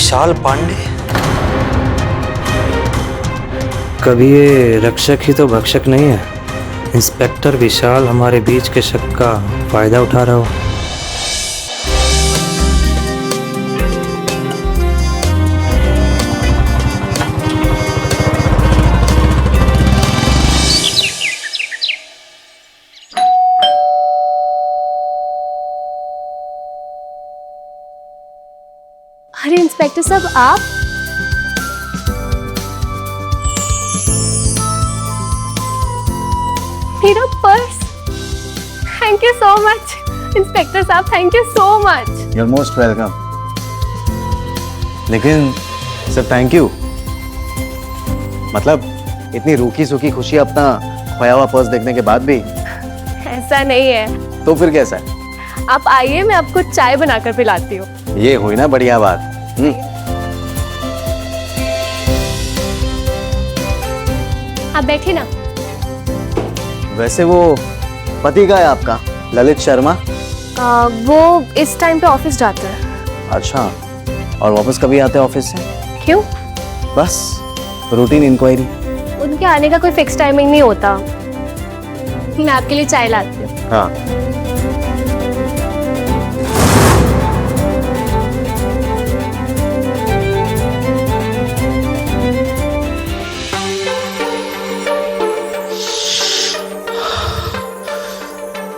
विशाल पांडे। कभी ये रक्षक ही तो भक्षक नहीं है। इंस्पेक्टर विशाल हमारे बीच के शक का फायदा उठा रहा हो। अरे इंस्पेक्टर साहब, आप मेरा purse. Thank you so much inspector साहब, thank you so much. You are most welcome. लेकिन सिर्फ थैंक यू मतलब इतनी रूखी सूखी खुशी अपना खोया हुआ पर्स देखने के बाद भी? ऐसा नहीं है। तो फिर कैसा है? आप आइए, मैं आपको चाय बनाकर पिलाती हूँ। ये हुई ना बढ़िया बात। आप बैठिए ना। वैसे वो पति का है आपका, ललित शर्मा? वो इस टाइम पे ऑफिस जाते हैं। अच्छा, और वापस कभी आते हैं ऑफिस से? क्यों? बस रूटीन इंक्वायरी। उनके आने का कोई फिक्स टाइमिंग नहीं होता। मैं आपके लिए चाय लाती हूँ। हाँ।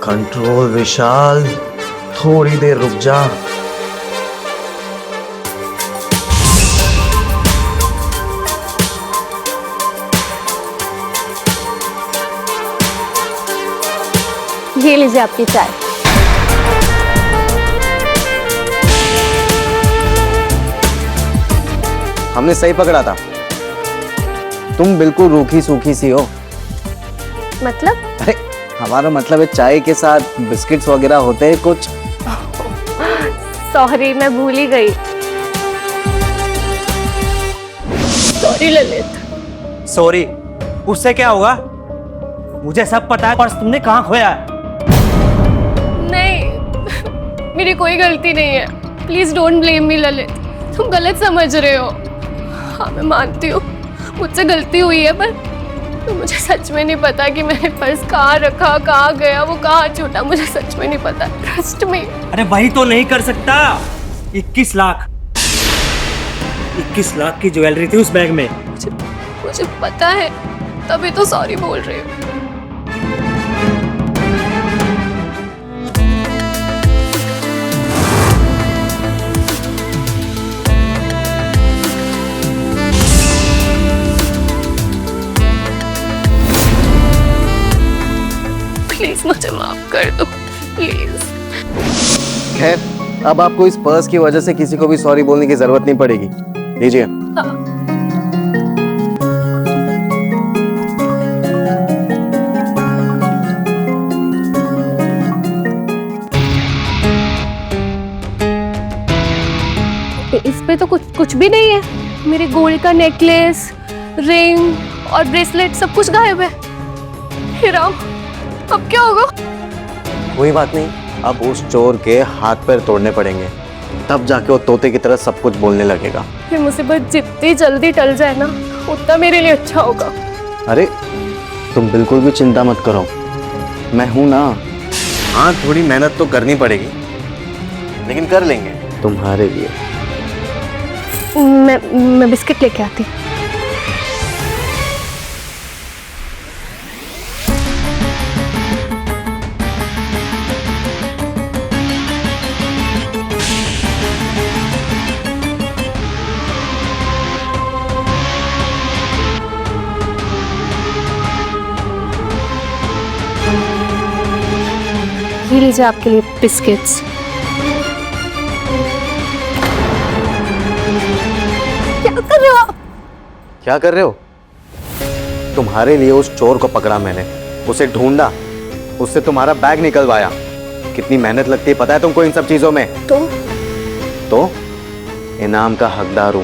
कंट्रोल विशाल, थोड़ी देर रुक जा। ये लीजिए आपकी चाय। हमने सही पकड़ा था, तुम बिल्कुल रूखी सूखी सी हो। मतलब? अरे हमारा मतलब है चाय के साथ बिस्किट्स वगैरह होते हैं कुछ। सॉरी, मैं भूल ही गई। सॉरी ललित। सॉरी, उससे क्या होगा? मुझे सब पता है। पर्स तुमने कहाँ खोया है? नहीं, मेरी कोई गलती नहीं है। Please don't blame me Lalit, तुम गलत समझ रहे हो। हाँ मैं मानती हूँ मुझसे गलती हुई है, पर तो मुझे सच में नहीं पता कि मैंने पर्स कहाँ रखा, कहाँ गया, वो कहाँ छूटा, मुझे सच में नहीं पता। Trust me. अरे वही तो नहीं कर सकता। 21 लाख 21 लाख की ज्वेलरी थी उस बैग में। मुझे पता है, तभी तो सॉरी बोल रही हूँ। प्लीज मुझे माफ कर दो, प्लीज। खैर, अब आपको इस पर्स की वजह से किसी को भी सॉरी बोलने की जरूरत नहीं पड़ेगी। लीजिए। इस पे तो कुछ भी नहीं है। मेरे गोल्ड का नेकलेस, रिंग और ब्रेसलेट सब कुछ गायब है। हे राम, अब क्या होगा? कोई बात नहीं, अब उस चोर के हाथ पैर तोड़ने पड़ेंगे, तब जाके वो तोते की तरह सब कुछ बोलने लगेगा। ये मुसीबत जितनी जल्दी टल जाए ना, उतना मेरे लिए अच्छा होगा। अरे तुम बिल्कुल भी चिंता मत करो, मैं हूं ना। हाँ थोड़ी मेहनत तो करनी पड़ेगी, लेकिन कर लेंगे तुम्हारे लिए। मैं बिस्किट लेके आती। ये लीजिए आपके लिए बिस्किट्स। क्या कर रहे हो आप? क्या कर रहे हो? तुम्हारे लिए उस चोर को पकड़ा मैंने, उसे ढूंढा, उससे तुम्हारा बैग निकलवाया। कितनी मेहनत लगती है पता है तुमको इन सब चीजों में? तो इनाम का हकदार हूं,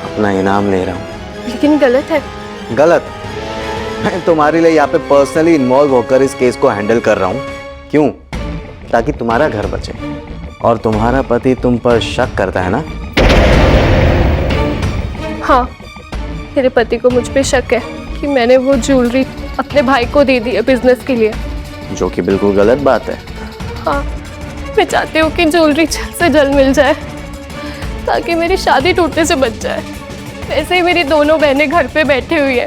अपना इनाम ले रहा हूं। लेकिन गलत है। गलत? मैं तुम्हारे लिए यहाँ पे पर्सनली इन्वॉल्व होकर इस केस को हैंडल कर रहा हूँ। क्यों? ताकि तुम्हारा घर बचे। और तुम्हारा पति तुम पर शक करता है ना? हाँ, मेरे पति को मुझ पे शक है कि मैंने वो ज्वेलरी अपने भाई को दे दी है बिजनेस के लिए। जो कि बिल्कुल गलत बात है। हाँ, मैं चाहती हूँ कि ज्वेलरी जल्द से जल्द मिल जाए ताकि मेरी शादी टूटने से बच जाए। वैसे ही मेरी दोनों बहनें घर पे बैठी हुई है,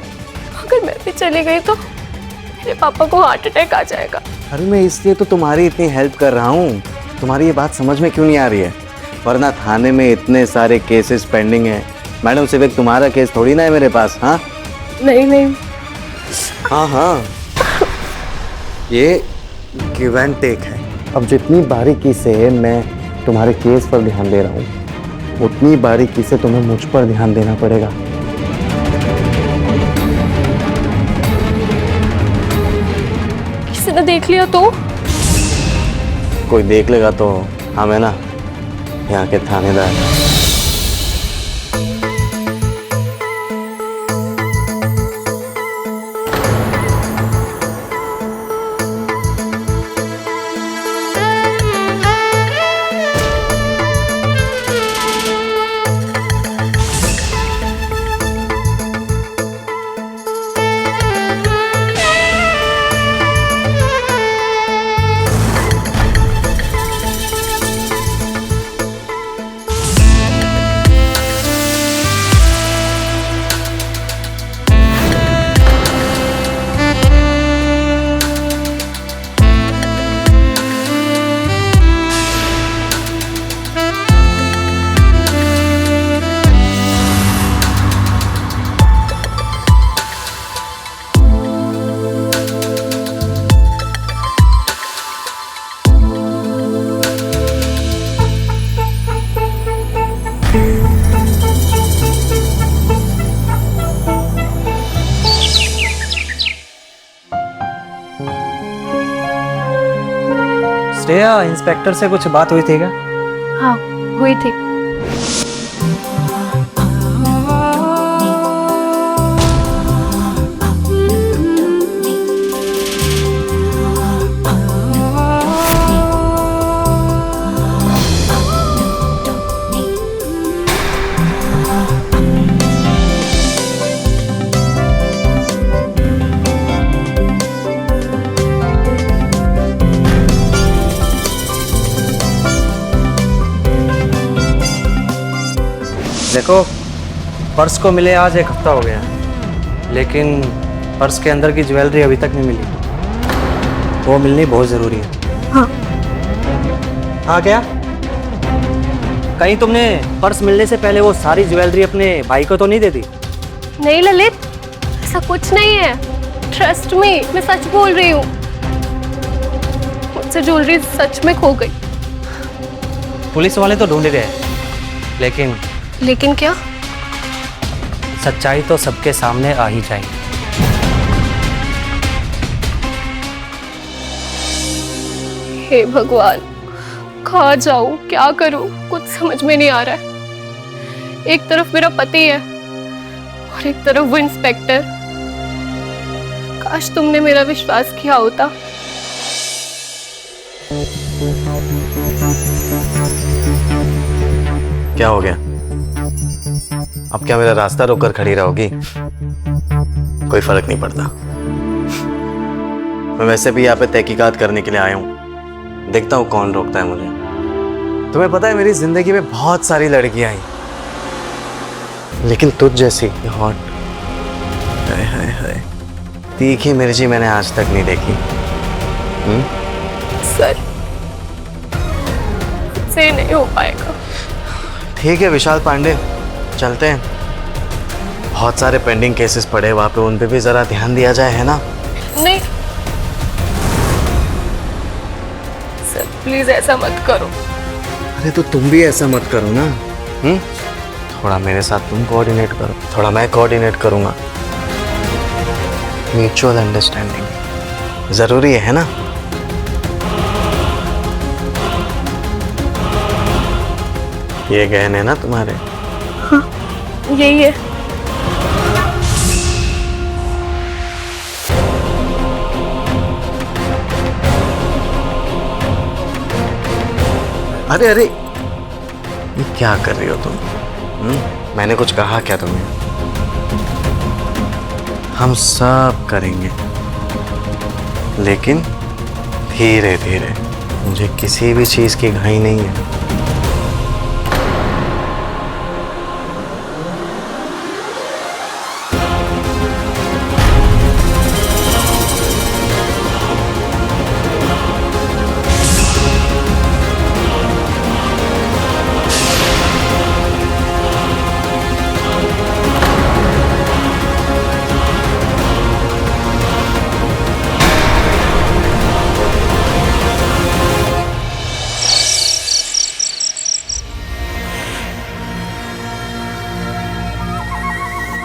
अगर मैं भी चली गई तो मेरे पापा को हार्ट अटैक आ जाएगा। अरे मैं इसलिए तो तुम्हारी इतनी हेल्प कर रहा हूँ। तुम्हारी ये बात समझ में क्यों नहीं आ रही है? वरना थाने में इतने सारे केसेस पेंडिंग हैं। मैडम सिर्फ एक तुम्हारा केस थोड़ी ना है मेरे पास। हाँ नहीं नहीं, हाँ हाँ, ये गिव एंड टेक है। अब जितनी बारीकी से मैं तुम्हारे केस पर ध्यान दे रहा हूँ, उतनी बारीकी से तुम्हें मुझ पर ध्यान देना पड़ेगा। किसी ने देख लिया तो? कोई देख लेगा तो हम है ना यहाँ के थानेदार। श्रेया, इंस्पेक्टर से कुछ बात हुई थी क्या? हाँ, हुई थी। देखो, पर्स को मिले आज 1 हफ्ता हो गया, लेकिन पर्स के अंदर की ज्वेलरी अभी तक नहीं मिली। वो मिलनी बहुत ज़रूरी है। हाँ। हाँ क्या? कहीं तुमने पर्स मिलने से पहले वो सारी ज्वेलरी अपने भाई को तो नहीं दे दी? नहीं ललित, ऐसा कुछ नहीं है। ट्रस्ट मी, मैं सच बोल रही हूँ। मुझसे ज्वेलरी सच में खो गई। पुलिस वाले तो ढूंढ रहे हैं, लेकिन क्या? सच्चाई तो सबके सामने आ ही जाएगी। हे भगवान, कहाँ जाऊं, क्या करूं, कुछ समझ में नहीं आ रहा है। एक तरफ मेरा पति है और एक तरफ वो इंस्पेक्टर। काश तुमने मेरा विश्वास किया होता। क्या हो गया? अब क्या मेरा रास्ता रोककर खड़ी रहोगी? कोई फर्क नहीं पड़ता। मैं वैसे भी यहाँ पे तहकीकात करने के लिए आया हूँ। देखता हूँ कौन रोकता है मुझे। तुम्हें पता है मेरी जिंदगी में बहुत सारी लड़कियां आई, लेकिन तुझ जैसी हॉट, हाय हाय हाय, तीखी मिर्ची मैंने आज तक नहीं देखी। सर, से नहीं हो पाएगा। ठीक है विशाल पांडे, चलते हैं। बहुत सारे पेंडिंग केसेस पड़े वहाँ पे, उन पे भी जरा ध्यान दिया जाए, है ना? नहीं सर, प्लीज ऐसा मत करो। अरे तो तुम भी ऐसा मत करो ना। थोड़ा मेरे साथ तुम कोऑर्डिनेट करो, थोड़ा मैं कोऑर्डिनेट करूँगा। म्यूचुअल अंडरस्टैंडिंग जरूरी है ना? ये गहने ना तुम्हारे? हाँ, यही है। अरे अरे, ये क्या कर रही हो तुम? मैंने कुछ कहा क्या तुम्हें? हम सब करेंगे, लेकिन धीरे धीरे। मुझे किसी भी चीज की घाई नहीं है।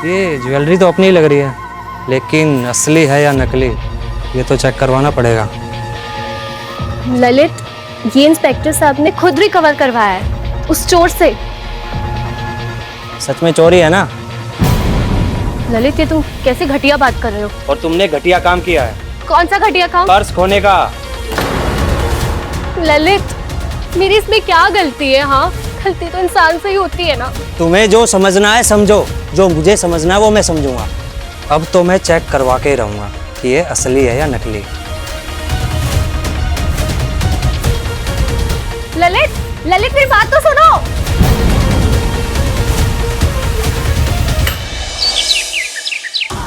ये ज्वेलरी तो अपनी लग रही है, लेकिन असली है या नकली ये तो चेक करवाना पड़ेगा। ललित, ये इंस्पेक्टर साहब ने खुद रिकवर करवाया है उस चोर से। सच में चोरी है ना? ललित, ये तुम कैसे घटिया बात कर रहे हो? और तुमने घटिया काम किया है। कौन सा घटिया काम? पर्स खोने का। ललित, मेरी इसमें क्या गलती है? हाँ, गलती तो इंसान से ही होती है ना। तुम्हें जो समझना है समझो, जो मुझे समझना है वो मैं समझूंगा। अब तो मैं चेक करवा के ही रहूंगा कि ये असली है या नकली। ललित, ललित मेरी बात तो सुनो।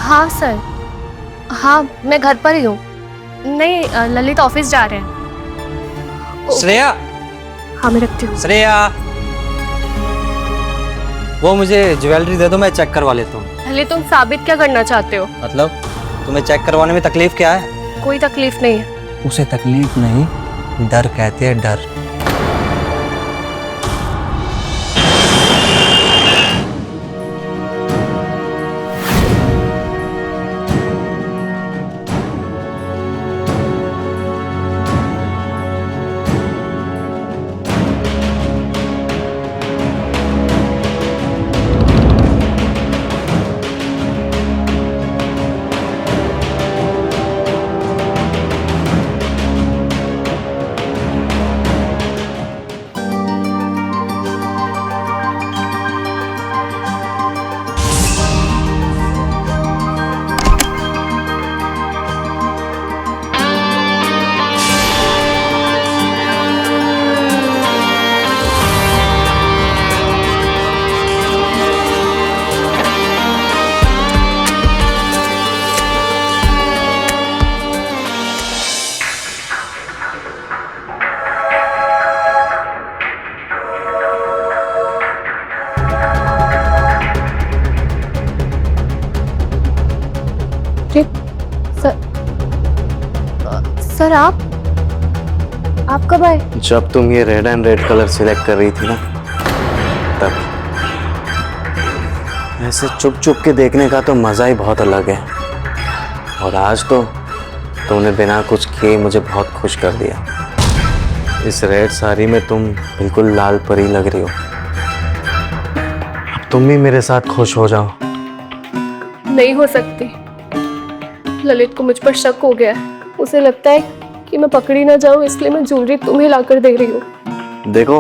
हाँ सर, हाँ मैं घर पर ही हूँ। नहीं, ललित ऑफिस जा रहे हैं। श्रेया। हाँ मैं रखती हूँ। श्रेया, वो मुझे ज्वेलरी दे दो, मैं चेक करवा लेता हूँ। ललित, तुम साबित क्या करना चाहते हो? मतलब तुम्हें चेक करवाने में तकलीफ क्या है? कोई तकलीफ नहीं है। उसे तकलीफ नहीं, डर कहते हैं, डर। सर आप कब आए? जब तुम ये red and red colour select कर रही थी ना, तब। ऐसे चुप चुप के देखने का तो मज़ा ही बहुत अलग है। और आज तो तुमने बिना कुछ किए मुझे बहुत खुश कर दिया। इस रेड साड़ी में तुम बिल्कुल लाल परी लग रही हो। अब तुम भी मेरे साथ खुश हो जाओ। नहीं हो सकती। ललित को मुझ पर शक हो गया है। उसे लगता है कि मैं पकड़ी ना जाऊं, इसलिए मैं ज्वेलरी तुम्हें लाकर दे रही हूँ। देखो,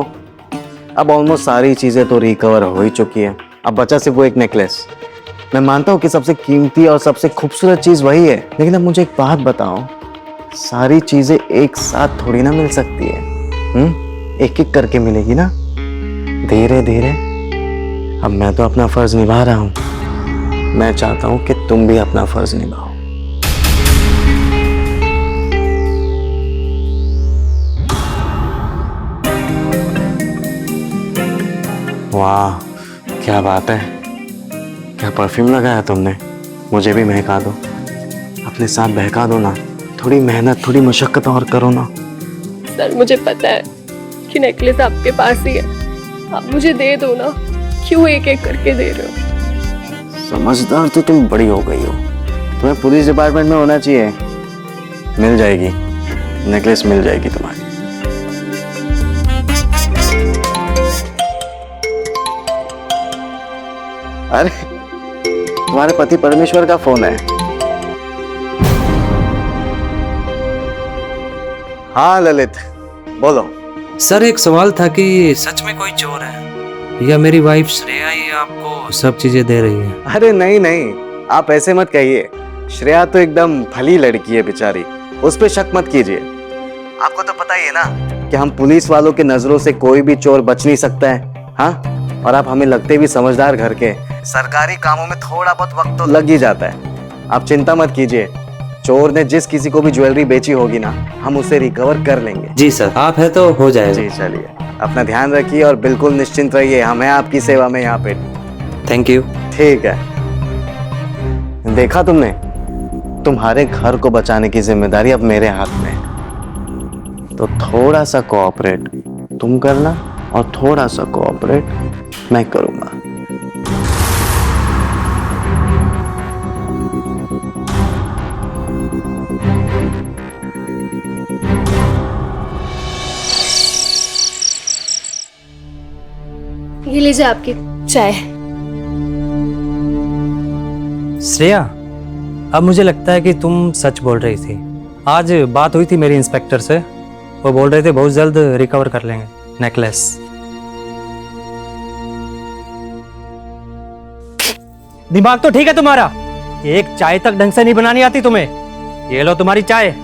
अब ऑलमोस्ट सारी चीजें तो रिकवर हो ही चुकी है। अब बचा सिर्फ वो एक नेकलेस। मैं मानता हूँ कि सबसे कीमती और सबसे खूबसूरत चीज वही है, लेकिन अब मुझे एक बात बताओ, सारी चीजें एक साथ थोड़ी ना मिल सकती है। एक एक करके मिलेगी ना, धीरे धीरे। अब मैं तो अपना फर्ज निभा रहा हूँ, मैं चाहता हूँ कि तुम भी अपना फर्ज निभाओ। वाह, क्या बात है, क्या परफ्यूम लगाया तुमने। मुझे भी महका दो, अपने साथ बहका दो ना। थोड़ी मेहनत, थोड़ी मशक्कत और करो ना। सर मुझे पता है कि नेकलेस आपके पास ही है, आप मुझे दे दो ना। क्यों एक एक करके दे रहे हो? समझदार तो तुम बड़ी हो गई हो। तुम्हें पुलिस डिपार्टमेंट में होना चाहिए। मिल जाएगी, नेकलेस मिल जाएगी तुम्हारी। अरे, तुम्हारे पति परमेश्वर का फोन है। हाँ ललित, बोलो। सर एक सवाल था कि सच में कोई चोर है या मेरी वाइफ श्रेया ही आपको सब चीजें दे रही है? अरे नहीं नहीं, आप ऐसे मत कहिए। श्रेया तो एकदम भली लड़की है बेचारी, उस पे शक मत कीजिए। आपको तो पता ही है ना कि हम पुलिस वालों के नजरों से कोई भी चोर बच नहीं सकता है। हाँ, और आप हमें लगते भी समझदार घर के। सरकारी कामों में थोड़ा बहुत वक्त तो लग ही जाता है। आप चिंता मत कीजिए, चोर ने जिस किसी को भी ज्वेलरी बेची होगी ना, हम उसे रिकवर कर लेंगे। जी सर, आप है तो हो जाएगा। जी चलिए, अपना ध्यान रखिए और बिल्कुल निश्चिंत रहिए, हम हैं आपकी सेवा में यहाँ पे। Thank you. ठीक है। देखा तुमने, तुम्हारे घर को बचाने की जिम्मेदारी अब मेरे हाथ में है। तो थोड़ा सा कोऑपरेट तुम करना और थोड़ा सा कोऑपरेट मैं करूंगा। ये लीजिए आपकी चाय। श्रेया, अब मुझे लगता है कि तुम सच बोल रही थी। आज बात हुई थी मेरी इंस्पेक्टर से, वो बोल रहे थे बहुत जल्द रिकवर कर लेंगे नेकलेस। दिमाग तो ठीक है तुम्हारा, एक चाय तक ढंग से नहीं बनानी आती तुम्हें। ये लो तुम्हारी चाय।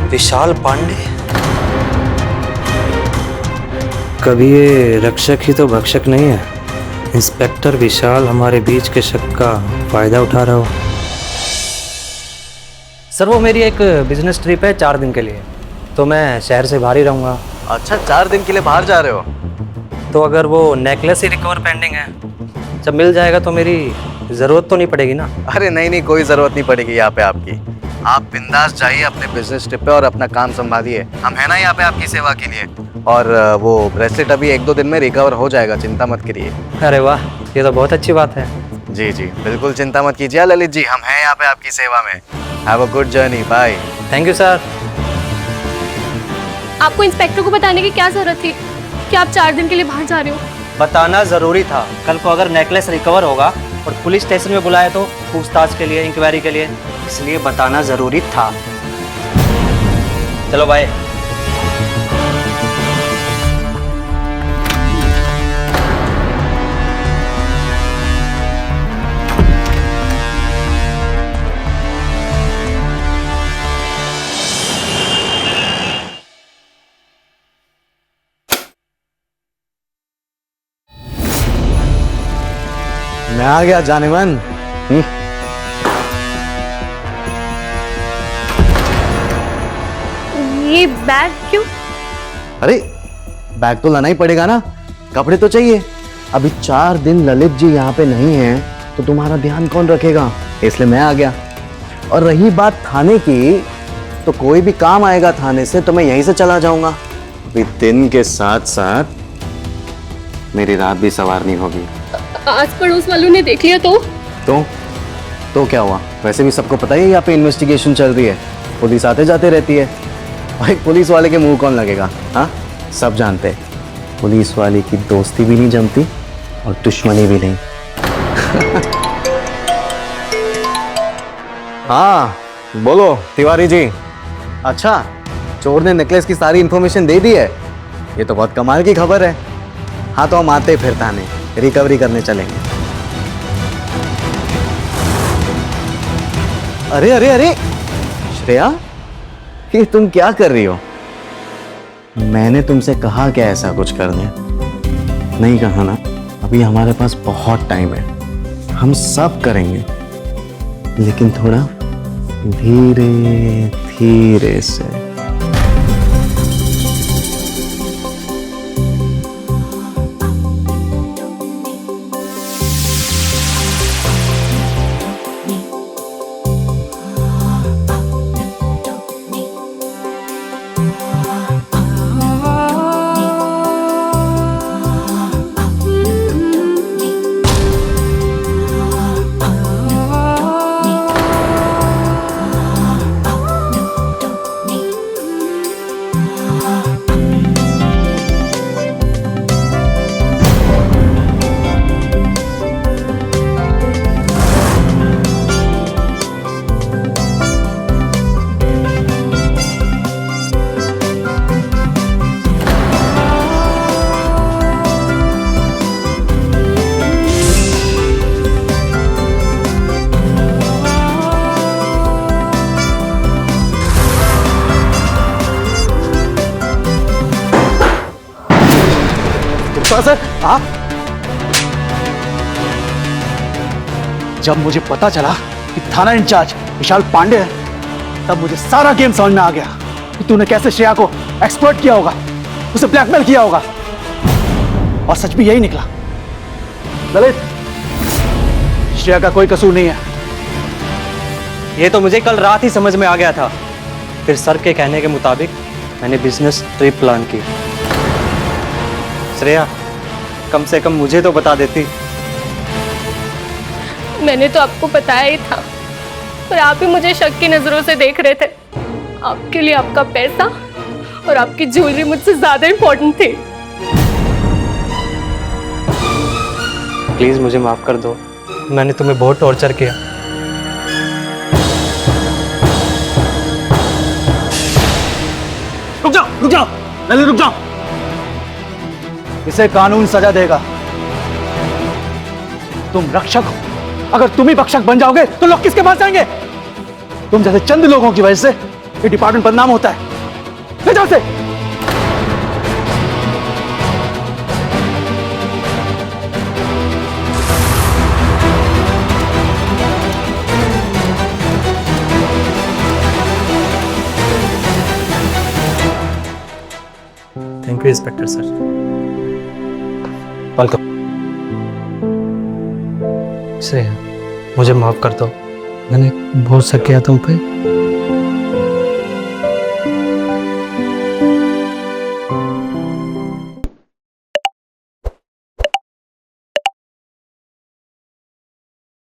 विशाल पांडे, कभी ये रक्षक ही तो भक्षक नहीं है। इंस्पेक्टर विशाल हमारे बीच के शक का फायदा उठा रहा हो। सर वो मेरी एक बिजनेस ट्रिप है 4 दिन के लिए, तो मैं शहर से बाहर ही रहूँगा। अच्छा, 4 दिन के लिए बाहर जा रहे हो? तो अगर वो नेकलेस ही रिकवर पेंडिंग है, जब मिल जाएगा तो मेरी ज़रूरत तो नहीं पड़ेगी ना? अरे नहीं नहीं, कोई जरूरत नहीं पड़ेगी यहाँ पे आपकी। आप बिंदास जाइए अपने बिजनेस ट्रिप पे और अपना काम संभालिए। हम है ना यहाँ पे आपकी सेवा के लिए। और वो ब्रेसलेट अभी 1-2 दिन में रिकवर हो जाएगा, चिंता मत करिए। अरे वाह, ये तो बहुत अच्छी बात है। जी जी, बिल्कुल चिंता मत कीजिए ललित जी, हम हैं यहाँ पे आपकी सेवा में। Have a good journey, bye. Thank you sir. आपको इंस्पेक्टर को बताने की क्या जरूरत थी कि आप 4 दिन के लिए बाहर जा रहे हो? बताना ज़रूरी था। कल को अगर नेकलेस रिकवर होगा और पुलिस स्टेशन में बुलाया तो पूछताछ के लिए, इंक्वायरी के लिए, इसलिए बताना ज़रूरी था। चलो बाय। मैं आ गया जाने मन। ये बैग क्यों? अरे बैग तो लाना ही पड़ेगा ना, कपड़े तो चाहिए। अभी 4 दिन ललित जी यहाँ पे नहीं है तो तुम्हारा ध्यान कौन रखेगा, इसलिए मैं आ गया। और रही बात थाने की, तो कोई भी काम आएगा थाने से तो मैं यहीं से चला जाऊंगा। अभी दिन के साथ साथ मेरी रात भी संवारनी होगी। आस पड़ोस वालों ने देख लिया तो क्या हुआ? वैसे भी सबको पता ही है यहाँ पे इन्वेस्टिगेशन चल रही है, पुलिस आते जाते रहती है। भाई पुलिस वाले के मुंह कौन लगेगा? हाँ, सब जानते हैं पुलिस वाले की दोस्ती भी नहीं जमती और दुश्मनी भी नहीं। हाँ बोलो तिवारी जी। अच्छा, चोर ने नेकलेस की सारी इंफॉर्मेशन दे दी है, ये तो बहुत कमाल की खबर है। हाँ तो हम आते फिर थाने रिकवरी करने चलेंगे। अरे अरे अरे श्रेया, ये तुम क्या कर रही हो? मैंने तुमसे कहा क्या ऐसा कुछ करने? नहीं कहा ना? अभी हमारे पास बहुत टाइम है, हम सब करेंगे, लेकिन थोड़ा धीरे धीरे से। सर आप, जब मुझे पता चला कि थाना इंचार्ज विशाल पांडे है, तब मुझे सारा गेम समझ में आ गया कि तूने कैसे श्रेया को एक्सप्लॉइट किया होगा, उसे ब्लैकमेल किया होगा। और सच भी यही निकला। ललित, श्रेया का कोई कसूर नहीं है। ये तो मुझे कल रात ही समझ में आ गया था। फिर सर के कहने के मुताबिक मैंने बिजनेस ट्रिप प्लान की। श्रेया, कम से कम मुझे तो बता देती। मैंने तो आपको बताया ही था, पर आप ही मुझे शक की नजरों से देख रहे थे। आपके लिए आपका पैसा और आपकी ज्वेलरी मुझसे ज्यादा इंपॉर्टेंट थी। प्लीज मुझे माफ कर दो, मैंने तुम्हें बहुत टॉर्चर किया। रुक जाओ ललित, रुक जाओ। इसे कानून सजा देगा। तुम रक्षक हो, अगर तुम ही भक्षक बन जाओगे तो लोग किसके पास जाएंगे? तुम जैसे चंद लोगों की वजह से ये डिपार्टमेंट बदनाम होता है। ले जाओ से। Thank you inspector sir. Welcome. Shreya, मुझे माफ कर दो, मैंने बहुत शक किया तुम पे।